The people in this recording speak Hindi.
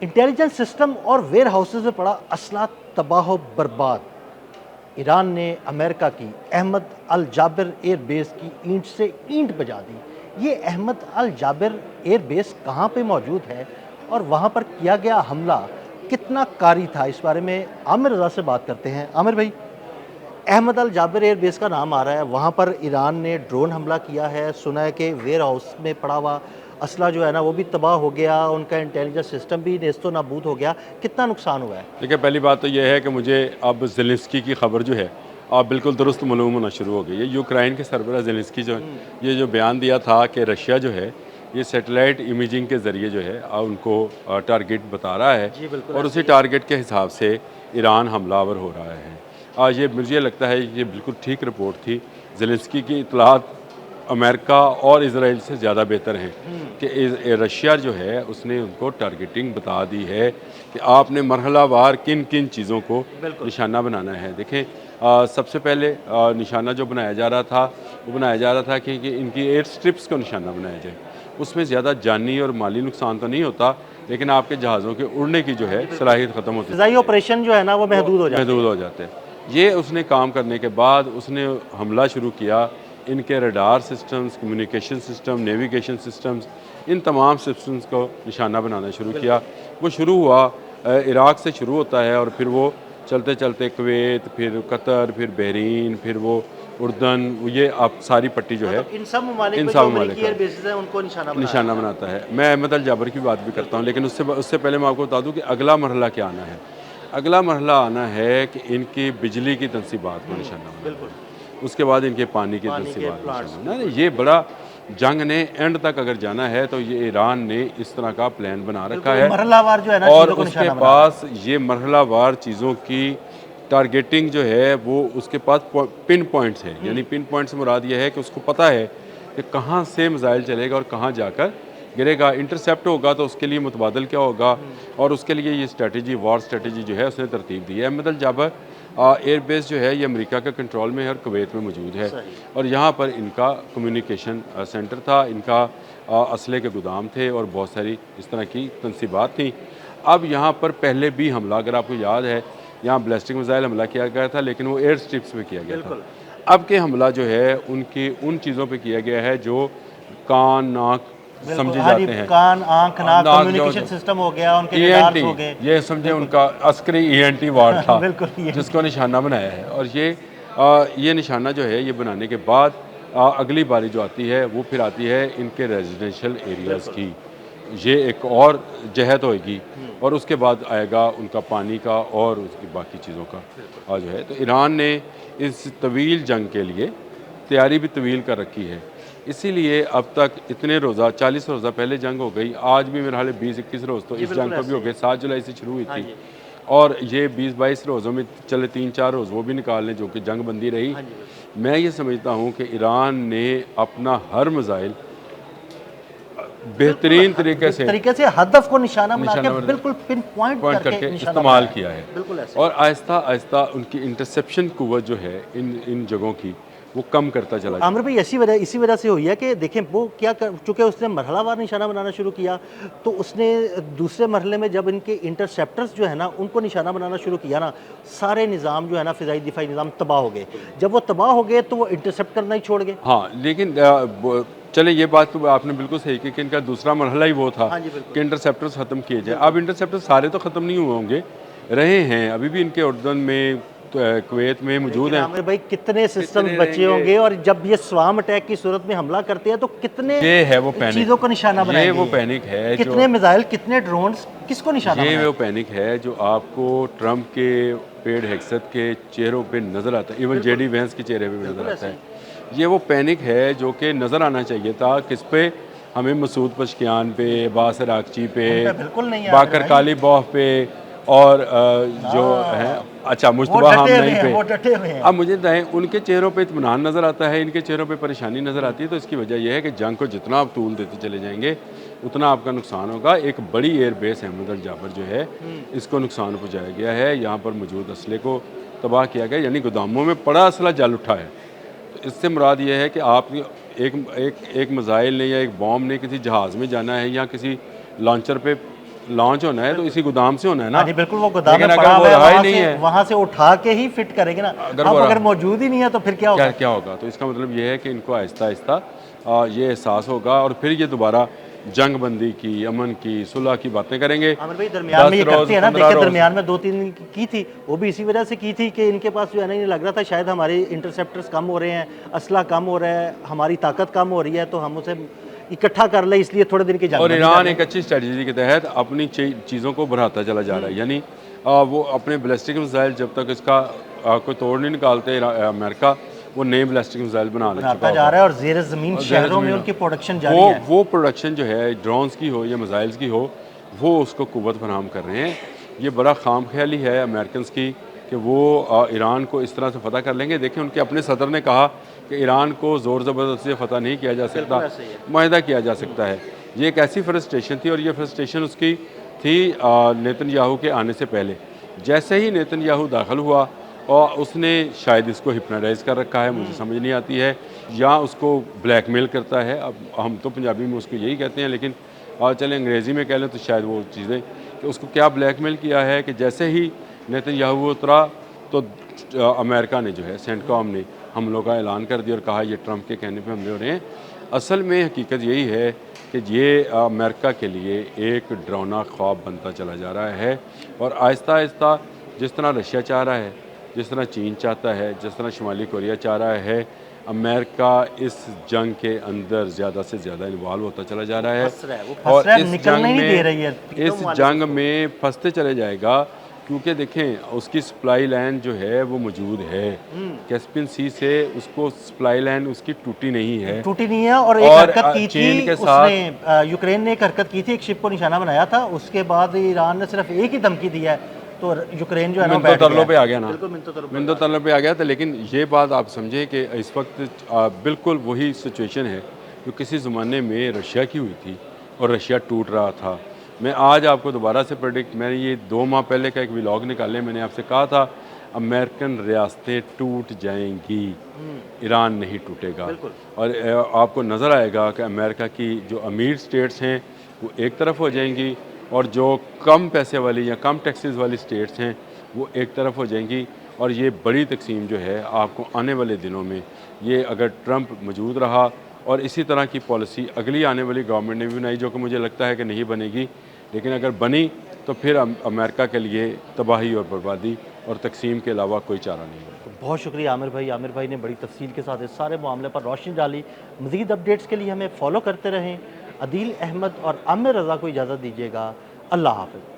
इंटेलिजेंस सिस्टम और वेयर हाउसेज में पड़ा असला तबाह बर्बाद। ईरान ने अमेरिका की अहमद अल जाबिर एयर बेस की ईंट से ईंट बजा दी। ये अहमद अल जाबिर एयर बेस कहाँ पे मौजूद है और वहाँ पर किया गया हमला कितना कारी था, इस बारे में आमिर रज़ा से बात करते हैं। आमिर भाई, अहमद अल जाबिर एयर बेस का नाम आ रहा है, वहाँ पर ईरान ने ड्रोन हमला किया है। सुना है कि वेयर हाउस में पड़ा हुआ असला जो है ना वो भी तबाह हो गया, उनका इंटेलिजेंस सिस्टम भी नेस्तो नाबूद हो गया। कितना नुकसान हुआ है? देखिए, पहली बात तो यह है कि मुझे अब ज़ेलेंस्की की खबर जो है बिल्कुल दुरुस्त मालूम होना शुरू हो गई है। यूक्रेन के सरबराह ज़ेलेंस्की जो ये जो बयान दिया था कि रशिया जो है ये सैटेलाइट इमेजिंग के ज़रिए जो है उनको टारगेट बता रहा है जी बिल्कुल और ऐसे उसी ही है। टारगेट के हिसाब से ईरान हमलावर हो रहा है। ये मुझे लगता है ये बिल्कुल ठीक रिपोर्ट थी। ज़ेलेंस्की की इतलात अमेरिका और इज़राइल से ज़्यादा बेहतर हैं कि रशिया जो है उसने उनको टारगेटिंग बता दी है कि आपने मरहलावार किन किन चीज़ों को बिल्कुल निशाना बनाना है। देखें, सबसे पहले निशाना जो बनाया जा रहा था वो बनाया जा रहा था कि इनकी एयर स्ट्रिप्स को निशाना बनाया जाए। उसमें ज़्यादा जानी और माली नुकसान तो नहीं होता, लेकिन आपके जहाज़ों के उड़ने की जो है सलाहियत ख़त्म होती फ़िज़ाई ऑपरेशन जो है ना वो महदूद हो जाते महदूद हैं। हो जाते हैं। ये उसने काम करने के बाद उसने हमला शुरू किया। इनके radar systems, communication system, navigation systems, इन तमाम सिस्टम्स को निशाना बनाना शुरू किया। वो शुरू हुआ इराक़ से शुरू होता है और फिर वो चलते चलते कुवैत, फिर कतर, फिर बहरीन, फिर वो उर्दन, ये आप सारी पट्टी जो है मतलब इन सब ममालिक इन में सब जो ममालिक अमेरिकी का एयर बेसेस हैं उनको निशाना बनाया निशाना गया। बनाता है। मैं अहमद अल जाबर की बात भी करता हूँ, लेकिन उससे पहले मैं आपको बता दूँ कि अगला मरहला क्या आना है। अगला मरहला आना है कि इनकी बिजली की तनसीबात को निशाना बनाना बिल्कुल, है। उसके बाद इनके पानी की पानी के तनसीबात को प्लांट्स निशाना बनाना है। बिल्कुल, ये बड़ा जंग ने एंड तक अगर जाना है तो ये ईरान ने इस तरह का प्लान बना रखा बिल्कुल है मरहलावार जो है ना और चीज़ों को उसके निशाना बना रहा है। पास ये मरहलावार चीज़ों की टारगेटिंग जो है वो उसके पास पिन पॉइंट्स हैं। यानी पिन पॉइंट से मुराद ये है कि उसको पता है कि कहाँ से मिसाइल चलेगा और कहाँ जाकर गिरेगा। इंटरसेप्ट होगा तो उसके लिए मुतबादल क्या होगा और उसके लिए ये स्ट्रेटजी, वॉर स्ट्रेटजी जो है उसने तरतीब दी है। अहमद अल जाबर एयर बेस जो है ये अमेरिका के कंट्रोल में है और कुवैत में मौजूद है सही। और यहाँ पर इनका कम्युनिकेशन सेंटर था, इनका असले के गोदाम थे और बहुत सारी इस तरह की तनसीबात थी। अब यहाँ पर पहले भी हमला, अगर आपको याद है, यहाँ बैलिस्टिक मिसाइल हमला किया गया था, लेकिन वो एयर स्ट्रिप्स पे किया गया था। बिल्कुल, अब के हमला जो है उनकी उन चीज़ों पे किया गया है जो कान, नाक बिल्कुल। समझे हाँ जी, जाते हैं। कान, आँख, नाक, नाक जो कम्युनिकेशन सिस्टम हो गया, उनके ईएनटी, रडार्स हो गए। ये समझे उनका अस्करी ईएनटी वार्ड था बिल्कुल ये जिसको निशाना बनाया है। और ये निशाना जो है ये बनाने के बाद अगली बारी जो आती है वो फिर आती है इनके रेजिडेंशियल एरियाज़ की। ये एक और जहद होएगी और उसके बाद आएगा उनका पानी का और उसकी बाकी चीज़ों का जो है। तो ईरान ने इस तवील जंग के लिए तैयारी भी तवील कर रखी है। इसीलिए अब तक इतने रोज़ा, 40 रोज़ा पहले जंग हो गई, आज भी मेरे हाल 20-21 रोज़ तो जी इस बिल्कुल जंग को भी ऐसे हो ही गए। है। 7 जुलाई से शुरू हुई हाँ थी जी, और ये 20-22 रोज़ों में चले 3-4 रोज़ वो भी निकाल लें जो कि जंग बंदी रही। हाँ जी बिल्कुल। मैं ये समझता हूँ कि ईरान ने अपना हर मिसाइल बेहतरीन तरीके से हदफ को निशाना बना के निशाना बिल्कुल पिन पॉइंट पॉइंट करके करके निशाना इस्तेमाल बनाया किया है बिल्कुल ऐसे और आहिस्ता आहिस्ता उनकी इंटरसेप्शन कुव्वत जो है इन जगहों की वो कम करता चला आमिर भाई इसी वजह से हुई है कि देखें वो क्या कर चूँकि उसने मरहलावार निशाना बनाना शुरू किया, तो उसने दूसरे मरहले में जब इनके इंटरसेप्टर्स जो है ना उनको निशाना बनाना शुरू किया ना, सारे निज़ाम जो है ना फ़िज़ाई दिफाई निज़ाम तबाह हो गए। जब वो तबाह हो गए तो वो इंटरसेप्ट करना ही छोड़ गए। हाँ, लेकिन चले ये बात तो आपने बिल्कुल सही की कि इनका दूसरा मरहला ही वो था हाँ जी बिल्कुल। कि इंटरसेप्टर्स ख़त्म किए जाए। अब इंटरसेप्टर सारे तो ख़त्म नहीं हुए होंगे, रहे हैं अभी भी इनके उर्दन में, कुवैत में मौजूद लेकिन हैं। आमिर भाई कितने सिस्टम कितने बचे रहेंगे? होंगे और जब ये स्वाम अटैक की सूरत में हमला करते हैं तो कितने ये है वो पैनिक, चीज़ों को निशाना ये बनाएंगे वो पैनिक है जो कितने मिसाइल, कितने ड्रोन्स, किसको निशाना ये वो बनाएंगे? पैनिक है जो आपको ट्रंप के, पेड हेक्सत के चेहरों पे नज़र आता है, इवन जेडी वेंस के चेहरे पे भी बिल्कुल नज़र ऐसे आता ही। है। ये वो पैनिक है जो कि नज़र आना चाहिए था किस पे, हमें मसूद पशकियान पे, अब्बास अरागची पे, उन पे बिल्कुल नहीं है आमिर बाकर भाई। कालीबॉफ पे और जो है हाँ, अच्छा वो मुश्तबा डटे हुए हमनई हैं, पे। वो डटे हुए हैं। अब मुझे बताएं, उनके चेहरों पे इत्मीनान नज़र आता है, इनके चेहरों पे परेशानी नज़र आती है, तो इसकी वजह यह है कि जंग को जितना आप तूल देते चले जाएंगे उतना आपका नुकसान होगा। एक बड़ी एयर बेस अहमद अल जाबर जो है इसको नुकसान पहुँचाया गया है, यहाँ पर मौजूद असले को तबाह किया गया, यानी गोदामों में पड़ा असला जल उठा है। तो इससे मुराद ये है कि आप एक मिसाइल ने या एक बॉम्ब ने किसी जहाज़ में जाना है या किसी लॉन्चर पे लॉन्च होना है तो इसी गोदाम से होना है ना। हाँ जी बिल्कुल, वो गोदाम लेकिन में अगर पड़ा वो हुआ है, रहा ही वहाँ नहीं से है, वहाँ से उठा के ही फिट करेंगे ना। अगर अब वो अगर रहा- मौजूद ही नहीं है तो फिर क्या होगा? क्या होगा? तो इसका मतलब ये है कि इनको आहिस्ता आहिस्ता ये एहसास होगा और फिर ये दोबारा जंग बंदी की, अमन की, सुलह की बातें करेंगे। आमिर भाई दरमियान में ये 10 रोज़, करते हैं ना, 15 देखिए रोज़। दरमियान में 2-3 की थी, वो भी इसी वजह से की थी कि इनके पास जो है ना, ये लग रहा था शायद हमारे इंटरसेप्टर्स कम हो रहे हैं, असला कम हो रहा है, हमारी ताकत कम हो रही है, तो हम उसे इकट्ठा कर ले, इसलिए थोड़े दिन की जंग और बंदी ईरान कर लें। एक अच्छी स्ट्रेटजी के तहत अपनी चीज़ों को बढ़ाता चला जा रहा है। यानी वो अपने बैलिस्टिक मिसाइल जब तक इसका कोई तोड़ नहीं निकालते अमेरिका, वो नए बैलिस्टिक मिसाइल बना ले चुका बनाता जा होगा। रहा है और ज़ेर ज़मीन और शहरों में ज़मीन उनकी प्रोडक्शन जारी है। वो प्रोडक्शन जो है ड्रोन्स की हो या मिसाइल्स की हो, वो उसको कुव्वत फराहम कर रहे हैं। ये बड़ा खाम ख्याली है अमेरिकन की कि वो ईरान को इस तरह से फ़तह कर लेंगे। देखिए उनके अपने सदर ने कहा कि ईरान को ज़ोर ज़बरदस्ती से फ़तह नहीं किया जा सकता, ऐसे ही है। मुआहदा किया जा सकता है। ये एक ऐसी फ्रस्ट्रेशन थी और ये फ्रस्ट्रेशन उसकी थी नेतन्याहू के आने से पहले। जैसे ही नेतन्याहू दाखिल हुआ और उसने शायद इसको हिप्नोटाइज़ कर रखा है, मुझे समझ नहीं आती है, या उसको ब्लैकमेल करता है। अब हम तो पंजाबी में उसको यही कहते हैं, लेकिन चलें अंग्रेज़ी में कह लें तो शायद वो चीज़ें कि उसको क्या ब्लैकमेल किया है कि जैसे ही नेतन्याहू उतरा तो अमेरिका ने जो है सेंटकॉम ने हमलों का ऐलान कर दिया और कहा ये ट्रंप के कहने पे हमले हो रहे हैं। असल में हकीकत यही है कि ये अमेरिका के लिए एक डरावना ख्वाब बनता चला जा रहा है और आहिस्ता आहिस्ता जिस तरह रशिया चाह रहा है, जिस तरह चीन चाहता है, जिस तरह शुमाली कोरिया चाह रहा है, अमेरिका इस जंग के अंदर ज़्यादा से ज़्यादा इन्वॉल्व होता चला जा रहा है फंस रहा है, वो फंस रहा है, निकलने ही नहीं दे रही है तीनों इस ममालिक जंग उसको। में फंसते चले जाएगा क्योंकि देखें उसकी सप्लाई लाइन जो है वो मौजूद है। कैस्पियन सी से उसको सप्लाई लाइन उसकी टूटी नहीं है। टूटी नहीं है और एक और, हरकत की चीन थी के साथ उसने, यूक्रेन ने एक हरकत की थी, एक शिप को निशाना बनाया था, उसके बाद ईरान ने सिर्फ एक ही धमकी दी है तो यूक्रेन जो है ना वो मिनतो बैठ तरलों पे गया। आ गया ना, बिल्कुल मिनतो तरलों पे। मिनतो तरलों पे आ गया था। लेकिन ये बात आप समझें कि इस वक्त बिल्कुल वही सिचुएशन है जो किसी ज़माने में रशिया की हुई थी और रशिया टूट रहा था। मैं आज आपको दोबारा से प्रेडिक्ट, मैंने ये 2 माह पहले का एक व्लॉग निकाले, मैंने आपसे कहा था अमेरिकन रियासतें टूट जाएंगी, ईरान नहीं टूटेगा। और आपको नज़र आएगा कि अमेरिका की जो अमीर स्टेट्स हैं वो एक तरफ हो जाएंगी और जो कम पैसे वाली या कम टैक्सेस वाली स्टेट्स हैं वो एक तरफ हो जाएंगी। और ये बड़ी तकसीम जो है आपको आने वाले दिनों में, ये अगर ट्रंप मौजूद रहा और इसी तरह की पॉलिसी अगली आने वाली गवर्नमेंट ने भी बनाई, जो कि मुझे लगता है कि नहीं बनेगी, लेकिन अगर बनी तो फिर अमेरिका के लिए तबाही और बर्बादी और तकसीम के अलावा कोई चारा नहीं है। तो बहुत शुक्रिया आमिर भाई। आमिर भाई ने बड़ी तफसील के साथ इस सारे मामले पर रोशनी डाली। मज़ीद अपडेट्स के लिए हमें फॉलो करते रहें। अदील अहमद और आमिर रज़ा को इजाज़त दीजिएगा। अल्लाह हाफ़िज़।